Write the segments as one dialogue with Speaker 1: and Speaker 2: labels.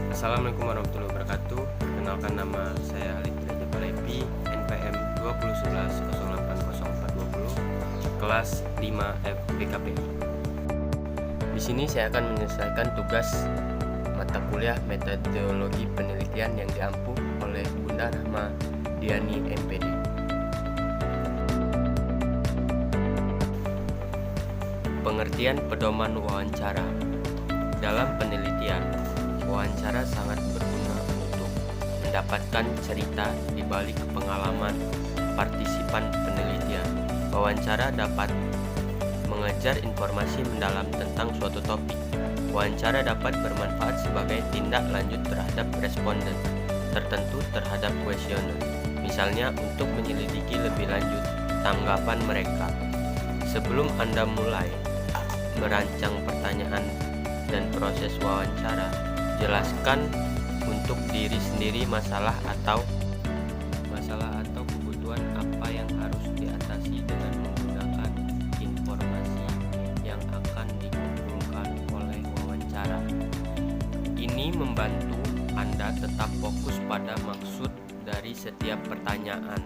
Speaker 1: Assalamualaikum warahmatullahi wabarakatuh. Perkenalkan, nama saya Halid Derajat Palevi, NPM 2011-080420, kelas 5F BKPI. Di sini saya akan menyelesaikan tugas mata kuliah metodologi penelitian yang diampu oleh Bunda Rahma Diani MPD. Pengertian pedoman wawancara. Dalam penelitian, wawancara sangat berguna untuk mendapatkan cerita di balik pengalaman partisipan penelitian. Wawancara dapat mengejar informasi mendalam tentang suatu topik. Wawancara dapat bermanfaat sebagai tindak lanjut terhadap responden tertentu terhadap kuesioner, misalnya untuk menyelidiki lebih lanjut tanggapan mereka. Sebelum Anda mulai merancang pertanyaan dan proses wawancara, jelaskan untuk diri sendiri masalah atau kebutuhan apa yang harus diatasi dengan menggunakan informasi yang akan dikumpulkan oleh wawancara. Ini membantu Anda tetap fokus pada maksud dari setiap pertanyaan.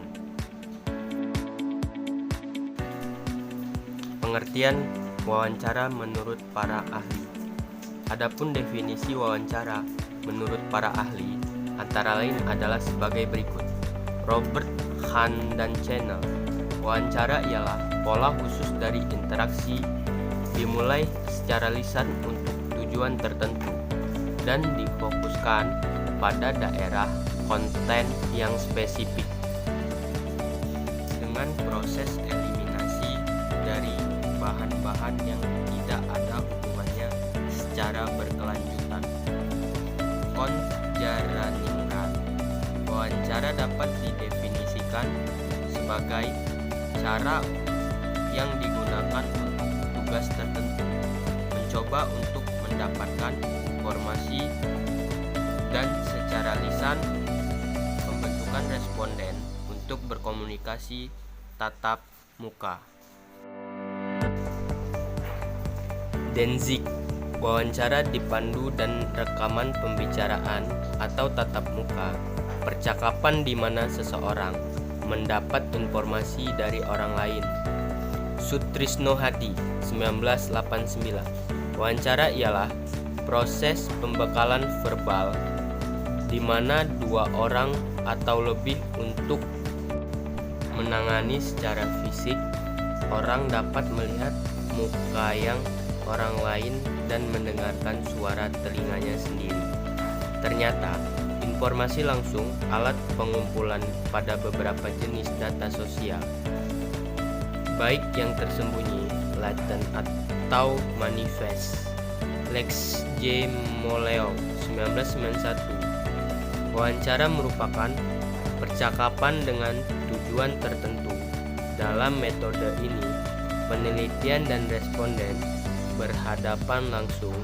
Speaker 1: Pengertian wawancara menurut para ahli. Adapun definisi wawancara menurut para ahli antara lain adalah sebagai berikut. Robert Hahn dan Channel. Wawancara ialah pola khusus dari interaksi dimulai secara lisan untuk tujuan tertentu dan difokuskan pada daerah konten yang spesifik dengan proses eliminasi dari bahan-bahan yang tidak ada hubungannya secara berkelanjutan. Konjaraningrat. Wawancara dapat didefinisikan sebagai cara yang digunakan untuk tugas tertentu, mencoba untuk mendapatkan informasi dan secara lisan pembentukan responden untuk berkomunikasi tatap muka. Danzig. Wawancara dipandu dan rekaman pembicaraan atau tatap muka, percakapan di mana seseorang mendapat informasi dari orang lain. Sutrisno Hadi, 1989. Wawancara ialah proses pembekalan verbal di mana dua orang atau lebih untuk menangani secara fisik. Orang dapat melihat muka yang orang lain dan mendengarkan suara telinganya sendiri. Ternyata, informasi langsung alat pengumpulan pada beberapa jenis data sosial, baik yang tersembunyi, latent atau manifest. Lex J. Moleo, 1991. Wawancara merupakan percakapan dengan tujuan tertentu. Dalam metode ini, penelitian dan responden berhadapan langsung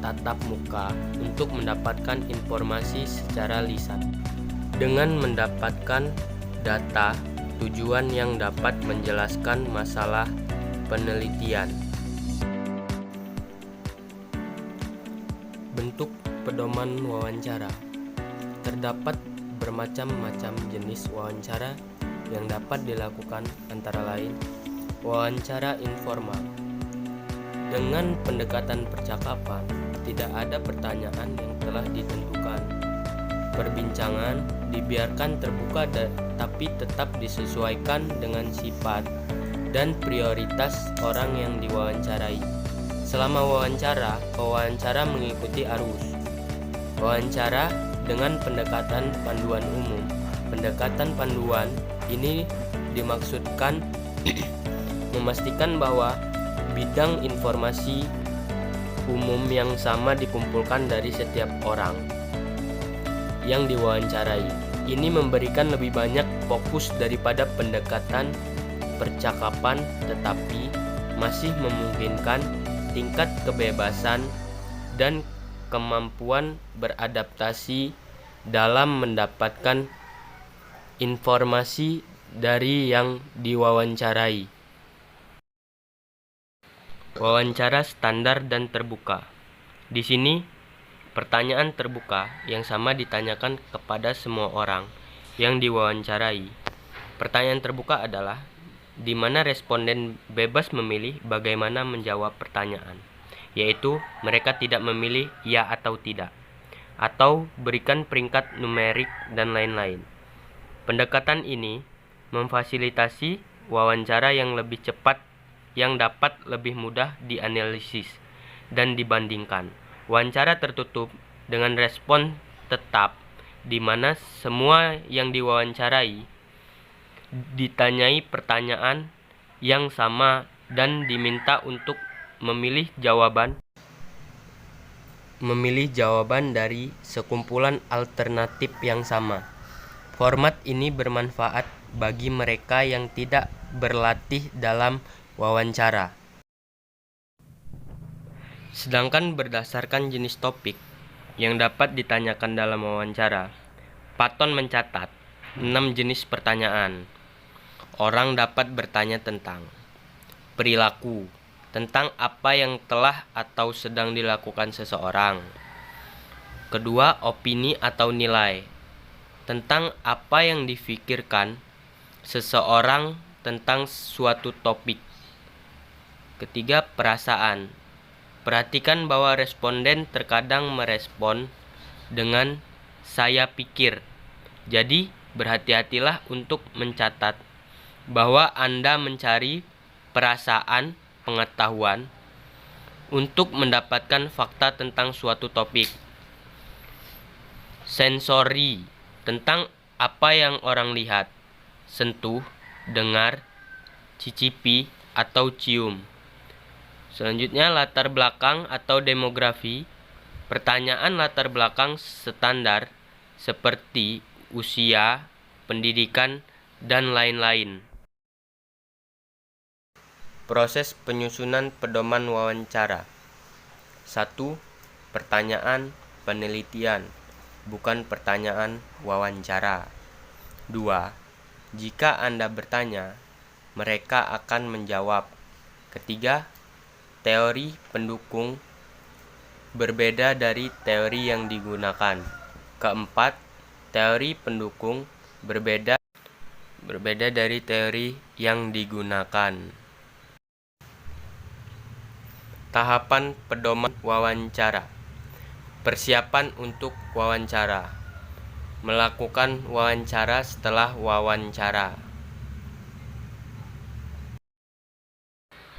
Speaker 1: tatap muka untuk mendapatkan informasi secara lisan. Dengan mendapatkan data tujuan yang dapat menjelaskan masalah penelitian. Bentuk pedoman wawancara. Terdapat bermacam-macam jenis wawancara yang dapat dilakukan, antara lain wawancara informal. Dengan pendekatan percakapan, tidak ada pertanyaan yang telah ditentukan. Perbincangan dibiarkan terbuka tapi tetap disesuaikan dengan sifat dan prioritas orang yang diwawancarai. Selama wawancara, pewawancara mengikuti arus. Wawancara dengan pendekatan panduan umum. Pendekatan panduan ini dimaksudkan memastikan bahwa bidang informasi umum yang sama dikumpulkan dari setiap orang yang diwawancarai. Ini memberikan lebih banyak fokus daripada pendekatan percakapan, tetapi masih memungkinkan tingkat kebebasan dan kemampuan beradaptasi dalam mendapatkan informasi dari yang diwawancarai. Wawancara standar dan terbuka. Di sini Pertanyaan terbuka yang sama ditanyakan kepada semua orang yang diwawancarai. Pertanyaan terbuka adalah di mana responden bebas memilih bagaimana menjawab pertanyaan, yaitu mereka tidak memilih ya atau tidak, atau berikan peringkat numerik dan lain-lain. Pendekatan ini memfasilitasi wawancara yang lebih cepat yang dapat lebih mudah dianalisis dan dibandingkan. Wawancara tertutup dengan respon tetap di mana semua yang diwawancarai ditanyai pertanyaan yang sama dan diminta untuk memilih jawaban dari sekumpulan alternatif yang sama. Format ini bermanfaat bagi mereka yang tidak berlatih dalam wawancara. Sedangkan berdasarkan jenis topik yang dapat ditanyakan dalam wawancara, Patton mencatat 6 jenis pertanyaan. Orang dapat bertanya tentang perilaku, tentang apa yang telah atau sedang dilakukan seseorang. Kedua, opini atau nilai, tentang apa yang difikirkan seseorang tentang suatu topik. Ketiga, perasaan. Perhatikan bahwa responden terkadang merespon dengan saya pikir. Jadi, berhati-hatilah untuk mencatat bahwa Anda mencari perasaan pengetahuan untuk mendapatkan fakta tentang suatu topik. Sensori, tentang apa yang orang lihat, sentuh, dengar, cicipi, atau cium. Selanjutnya, latar belakang atau demografi. Pertanyaan latar belakang standar seperti usia, pendidikan, dan lain-lain. Proses penyusunan pedoman wawancara. 1. Pertanyaan penelitian, bukan pertanyaan wawancara. 2. Jika Anda bertanya, mereka akan menjawab. Ketiga, teori pendukung berbeda dari teori yang digunakan. Keempat, teori pendukung berbeda dari teori yang digunakan. Tahapan pedoman wawancara. Persiapan untuk wawancara. Melakukan wawancara setelah wawancara.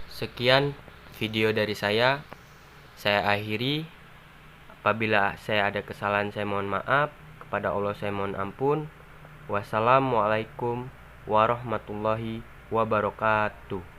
Speaker 1: Sekian video dari saya akhiri. Apabila saya ada kesalahan, saya mohon maaf. Kepada Allah saya mohon ampun. Wassalamualaikum warahmatullahi wabarakatuh.